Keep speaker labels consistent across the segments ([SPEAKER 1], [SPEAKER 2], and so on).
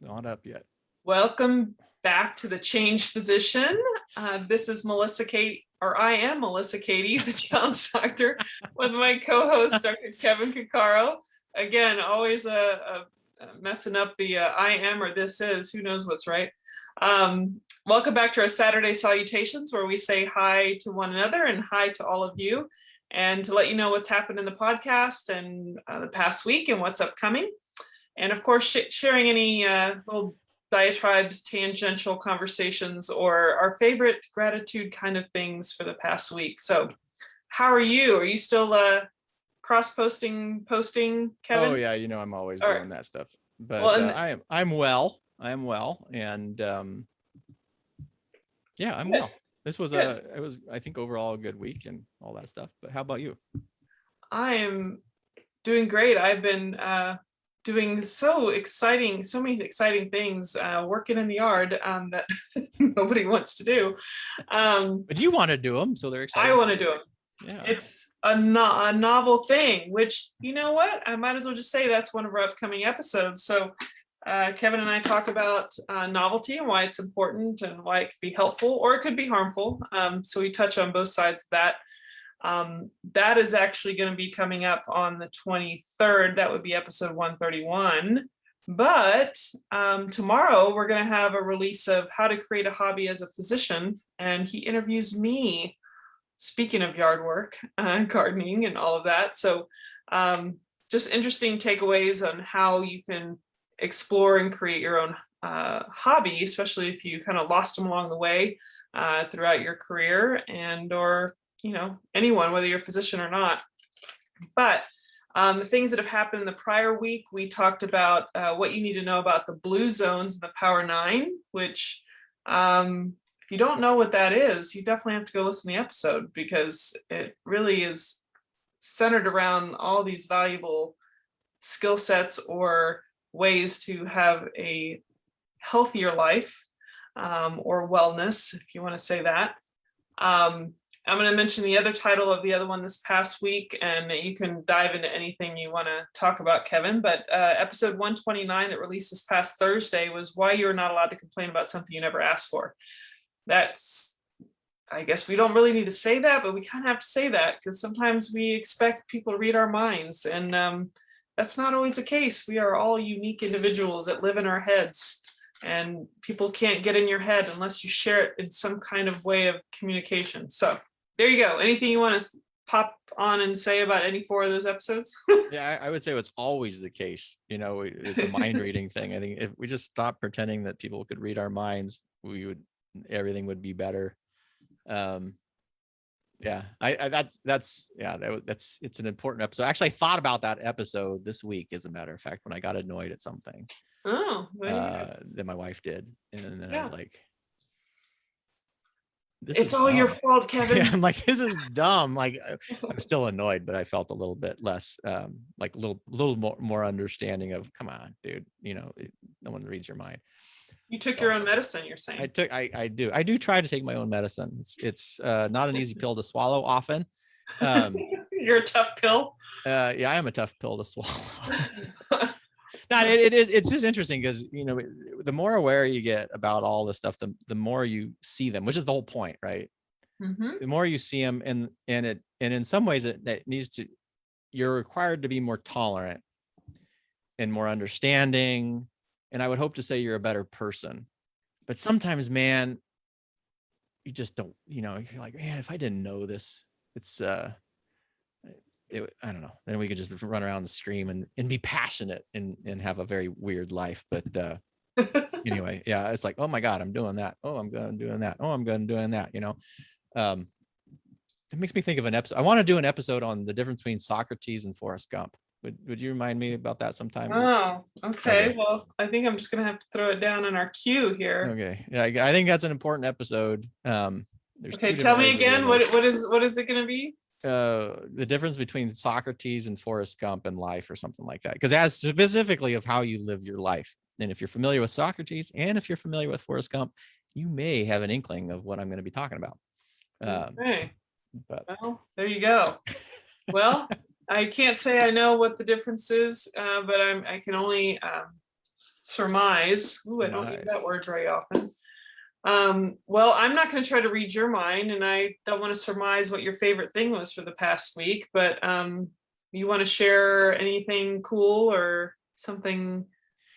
[SPEAKER 1] not up yet.
[SPEAKER 2] Welcome back to the Change Physician. This is Melissa Katie, or I am Melissa Katie, the challenge doctor, with my co-host, Dr. Kevin Cuccaro. Again, always messing up the I am or this is, who knows what's right. Welcome back to our Saturday Salutations, where we say hi to one another and hi to all of you, and to let you know what's happened in the podcast and the past week and what's upcoming. And of course, sharing any little diatribes, tangential conversations, or our favorite gratitude kind of things for the past week. So how are you? Are you still posting, Kevin?
[SPEAKER 1] Oh yeah, I'm always doing that stuff. But
[SPEAKER 2] well,
[SPEAKER 1] I'm well. I'm well, and yeah, I'm well. This was I think overall a good week and all that stuff. But how about you?
[SPEAKER 2] I am doing great. I've been doing so many exciting things, working in the yard that nobody wants to do.
[SPEAKER 1] But you want to do them, so they're exciting.
[SPEAKER 2] I want to do them.
[SPEAKER 1] Yeah.
[SPEAKER 2] It's a novel thing, which, you know what? I might as well just say that's one of our upcoming episodes. So Kevin and I talk about novelty and why it's important and why it could be helpful or it could be harmful. So we touch on both sides of that. That is actually going to be coming up on the 23rd. That would be episode 131. But tomorrow we're going to have a release of how to create a hobby as a physician. And he interviews me, speaking of yard work, gardening and all of that. So just interesting takeaways on how you can explore and create your own hobby, especially if you kind of lost them along the way throughout your career or anyone, whether you're a physician or not. But the things that have happened in the prior week, we talked about what you need to know about the blue zones and the Power 9, which if you don't know what that is, you definitely have to go listen to the episode, because it really is centered around all these valuable skill sets or ways to have a healthier life or wellness, if you want to say that. I'm going to mention the other title of the other one this past week, and you can dive into anything you want to talk about, Kevin. But episode 129 that released this past Thursday was why you're not allowed to complain about something you never asked for. I guess we don't really need to say that, but we kind of have to say that because sometimes we expect people to read our minds, and that's not always the case. We are all unique individuals that live in our heads, and people can't get in your head unless you share it in some kind of way of communication. So there you go. Anything you want to pop on and say about any four of those episodes?
[SPEAKER 1] Yeah, I would say it's always the case. The mind reading thing. I think if we just stop pretending that people could read our minds, everything would be better. Yeah, it's an important episode. Actually, I thought about that episode this week, as a matter of fact, when I got annoyed at something that my wife did, and then I was like,
[SPEAKER 2] it's all your fault, Kevin.
[SPEAKER 1] Yeah, I'm like, this is dumb. Like, I'm still annoyed, but I felt a little bit less, like a little more understanding of, come on, dude, no one reads your mind.
[SPEAKER 2] You took your own medicine, you're saying?
[SPEAKER 1] I do try to take my own medicine. It's not an easy pill to swallow often.
[SPEAKER 2] You're a tough pill?
[SPEAKER 1] Yeah, I am a tough pill to swallow. No, it's just interesting because the more aware you get about all this stuff, the more you see them, which is the whole point, right?
[SPEAKER 2] Mm-hmm.
[SPEAKER 1] The more you see them, and in some ways it needs to. You're required to be more tolerant and more understanding, and I would hope to say you're a better person. But sometimes, man, you just don't. You're like, man, if I didn't know this, it's I don't know. Then we could just run around and scream and be passionate and have a very weird life. But anyway, yeah, it's like, oh my God, I'm doing that. Oh, I'm going doing that. Oh, I'm going doing that. It makes me think of an episode. I want to do an episode on the difference between Socrates and Forrest Gump. Would you remind me about that sometime?
[SPEAKER 2] Oh, okay. Well, I think I'm just going to have to throw it down in our queue here.
[SPEAKER 1] Okay. Yeah, I think that's an important episode.
[SPEAKER 2] Okay, tell me again, what is it going to be?
[SPEAKER 1] The difference between Socrates and Forrest Gump in life, or something like that, because as specifically of how you live your life. And if you're familiar with Socrates and if you're familiar with Forrest Gump, you may have an inkling of what I'm going to be talking about.
[SPEAKER 2] Okay. But well, there you go. Well, I can't say I know what the difference is, but I can only surmise. Ooh, I don't use
[SPEAKER 1] Nice.
[SPEAKER 2] that word very often. Well, I'm not going to try to read your mind, and I don't want to surmise what your favorite thing was for the past week, but you want to share anything cool or something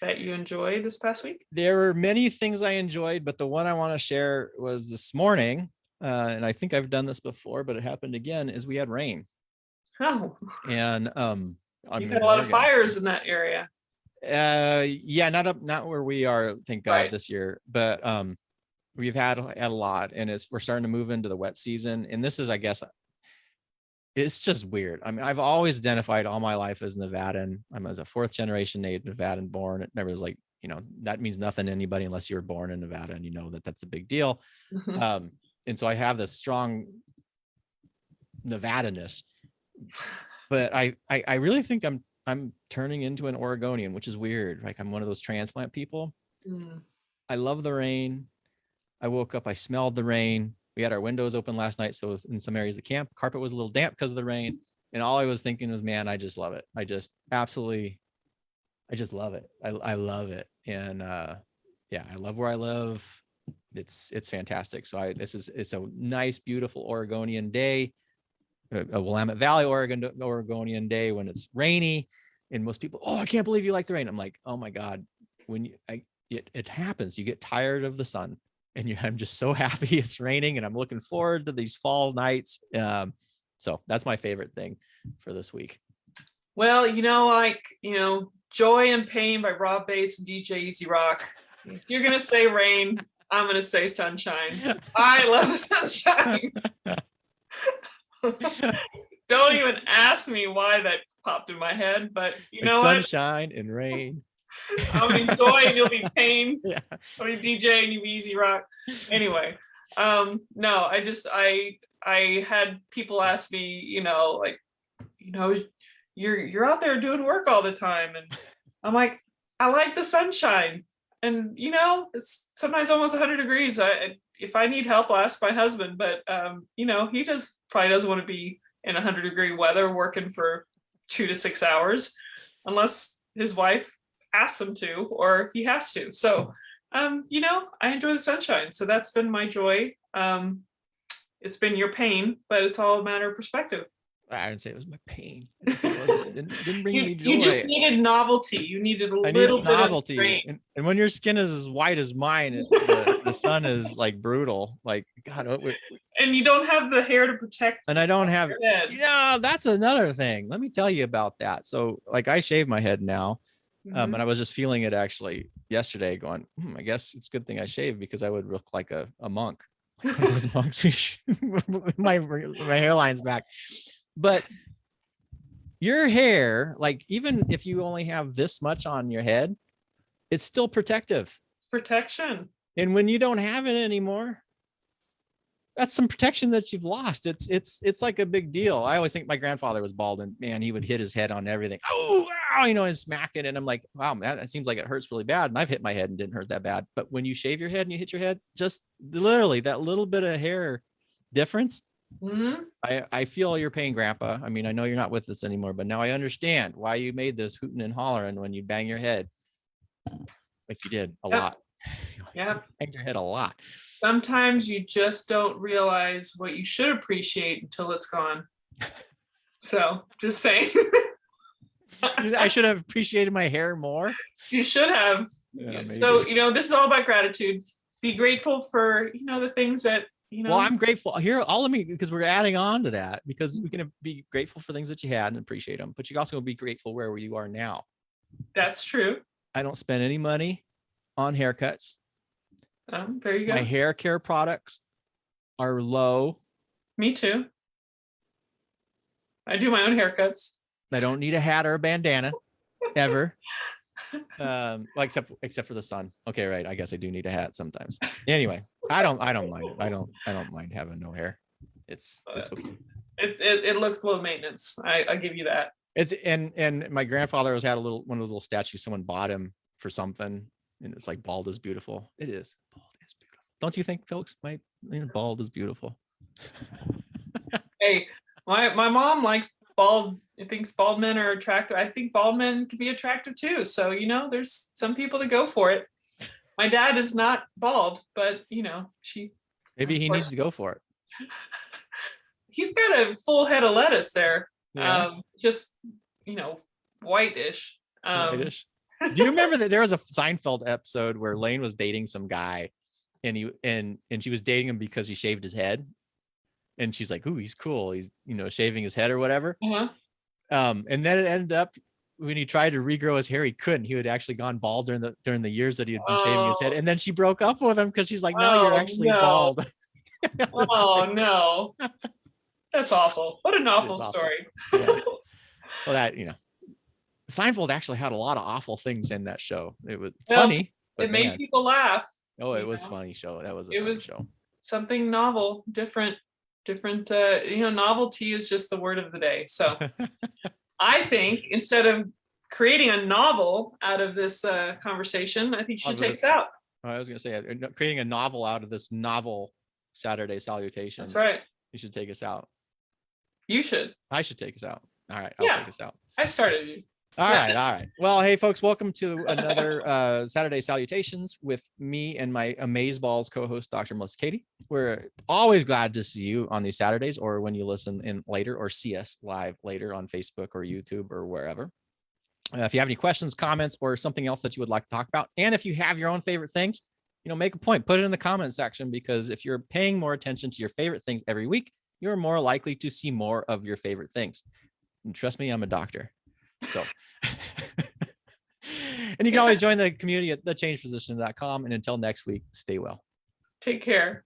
[SPEAKER 2] that you enjoyed this past week?
[SPEAKER 1] There were many things I enjoyed, but the one I want to share was this morning. And I think I've done this before, but it happened again, is we had rain.
[SPEAKER 2] Oh,
[SPEAKER 1] And I'm
[SPEAKER 2] you've
[SPEAKER 1] in
[SPEAKER 2] had a lot of
[SPEAKER 1] Oregon.
[SPEAKER 2] fires in that area.
[SPEAKER 1] Yeah, not where we are, thank God,
[SPEAKER 2] Right.
[SPEAKER 1] this year, but we've had a lot, and we're starting to move into the wet season. And this is, I guess, it's just weird. I mean, I've always identified all my life as Nevadan. I'm as a fourth generation native Nevadan born. It never was like, that means nothing to anybody unless you were born in Nevada and you know that that's a big deal.
[SPEAKER 2] Mhm.
[SPEAKER 1] And so I have this strong Nevadaness, but I really think I'm turning into an Oregonian, which is weird. Like, I'm one of those transplant people.
[SPEAKER 2] Mm.
[SPEAKER 1] I love the rain. I woke up, I smelled the rain. We had our windows open last night, so in some areas of the camp, carpet was a little damp because of the rain. And all I was thinking was, man, I just love it. I just love it. I love it. And yeah, I love where I live. It's fantastic. So it's a nice, beautiful Oregonian day, a Willamette Valley, Oregonian day when it's rainy. And most people, oh, I can't believe you like the rain. I'm like, oh my God, it happens. You get tired of the sun, and I'm just so happy it's raining, and I'm looking forward to these fall nights. So that's my favorite thing for this week.
[SPEAKER 2] Well, Joy and Pain by Rob Bass and DJ Easy Rock. If you're going to say rain, I'm going to say sunshine. I love sunshine. Don't even ask me why that popped in my head, but you
[SPEAKER 1] Like
[SPEAKER 2] know what?
[SPEAKER 1] sunshine and rain.
[SPEAKER 2] I'll be Joy and you'll be Pain.
[SPEAKER 1] Yeah.
[SPEAKER 2] I'll be DJ and you'll be Easy Rock. Anyway, no, I had people ask me, you're out there doing work all the time, and I'm like, I like the sunshine, and it's sometimes almost 100 degrees. If I need help, I'll ask my husband, but he probably doesn't want to be in 100-degree weather working for 2 to 6 hours unless his wife asks him to or he has to. So I enjoy the sunshine, so that's been my joy. It's been your pain, but it's all a matter of perspective.
[SPEAKER 1] I didn't say it was my pain. It didn't bring me joy.
[SPEAKER 2] You just needed novelty. You needed a
[SPEAKER 1] I
[SPEAKER 2] little
[SPEAKER 1] need
[SPEAKER 2] bit
[SPEAKER 1] novelty.
[SPEAKER 2] of rain.
[SPEAKER 1] And when your skin is as white as mine, the sun is like brutal. Like, God,
[SPEAKER 2] And you don't have the hair to protect.
[SPEAKER 1] and I don't have,
[SPEAKER 2] your head.
[SPEAKER 1] that's another thing. Let me tell you about that. So, like, I shave my head now. And I was just feeling it actually yesterday, going, I guess it's a good thing I shaved, because I would look like a monk. One of those monks my hairline's back. But your hair, like, even if you only have this much on your head, it's still protective.
[SPEAKER 2] It's protection.
[SPEAKER 1] And when you don't have it anymore, that's some protection that you've lost. It's like a big deal. I always think my grandfather was bald, and man, he would hit his head on everything. Oh, and smack it. And I'm like, wow, man, that seems like it hurts really bad. And I've hit my head and didn't hurt that bad. But when you shave your head and you hit your head, just literally that little bit of hair difference.
[SPEAKER 2] Mm-hmm.
[SPEAKER 1] I feel your pain, Grandpa. I mean, I know you're not with us anymore, but now I understand why you made this hooting and hollering when you bang your head, like you did a lot.
[SPEAKER 2] Yeah.
[SPEAKER 1] Banged your head a lot.
[SPEAKER 2] Sometimes you just don't realize what you should appreciate until it's gone. So just saying.
[SPEAKER 1] I should have appreciated my hair more.
[SPEAKER 2] You should have.
[SPEAKER 1] Yeah,
[SPEAKER 2] so, this is all about gratitude. Be grateful for, the things that,
[SPEAKER 1] Well, I'm grateful here. Because we're adding on to that, because we can be grateful for things that you had and appreciate them, but you also be grateful where you are now.
[SPEAKER 2] That's true.
[SPEAKER 1] I don't spend any money on haircuts.
[SPEAKER 2] There you go.
[SPEAKER 1] My hair care products are low.
[SPEAKER 2] Me too. I do my own haircuts.
[SPEAKER 1] I don't need a hat or a bandana ever. Well, except for the sun. Okay, right. I guess I do need a hat sometimes. Anyway, I don't mind it. I don't mind having no hair. It's okay.
[SPEAKER 2] It looks low maintenance. I give you that.
[SPEAKER 1] It's and my grandfather had one of those little statues. Someone bought him for something, and it's like, bald is beautiful. It is. Bald is beautiful. Don't you think, folks? Bald is beautiful.
[SPEAKER 2] Hey, my mom likes bald thinks bald men are attractive. I think bald men can be attractive too. So, there's some people that go for it. My dad is not bald, but
[SPEAKER 1] Maybe he needs to go for it.
[SPEAKER 2] He's got a full head of lettuce there.
[SPEAKER 1] Yeah.
[SPEAKER 2] Just, whitish.
[SPEAKER 1] Whitish. Do you remember that there was a Seinfeld episode where Lane was dating some guy and she was dating him because he shaved his head? And she's like, ooh, he's cool. He's, shaving his head or whatever.
[SPEAKER 2] Uh-huh.
[SPEAKER 1] And then it ended up when he tried to regrow his hair, he couldn't. He had actually gone bald during the years that he had been shaving his head. And then she broke up with him because she's like, no, you're actually bald.
[SPEAKER 2] Oh no. That's awful. What an awful story.
[SPEAKER 1] Yeah. Well, that, Seinfeld actually had a lot of awful things in that show. It was funny, but
[SPEAKER 2] it made people laugh.
[SPEAKER 1] Oh, it was funny show. That was a funny show.
[SPEAKER 2] Something novel, different, novelty is just the word of the day. So I think instead of creating a novel out of this conversation, I think you should take us out.
[SPEAKER 1] I was going to say, creating a novel out of this novel Saturday Salutations.
[SPEAKER 2] That's right.
[SPEAKER 1] You should take us out.
[SPEAKER 2] You should.
[SPEAKER 1] I should take us out. All right. I'll take us out.
[SPEAKER 2] I started you.
[SPEAKER 1] All right. Well, hey, folks, welcome to another Saturday Salutations with me and my Amazeballs co-host, Dr. Melissa Katie. We're always glad to see you on these Saturdays or when you listen in later or see us live later on Facebook or YouTube or wherever. If you have any questions, comments, or something else that you would like to talk about, and if you have your own favorite things, make a point, put it in the comment section, because if you're paying more attention to your favorite things every week, you're more likely to see more of your favorite things. And trust me, I'm a doctor. So, and you can always join the community at thechangephysician.com. And until next week, stay well.
[SPEAKER 2] Take care.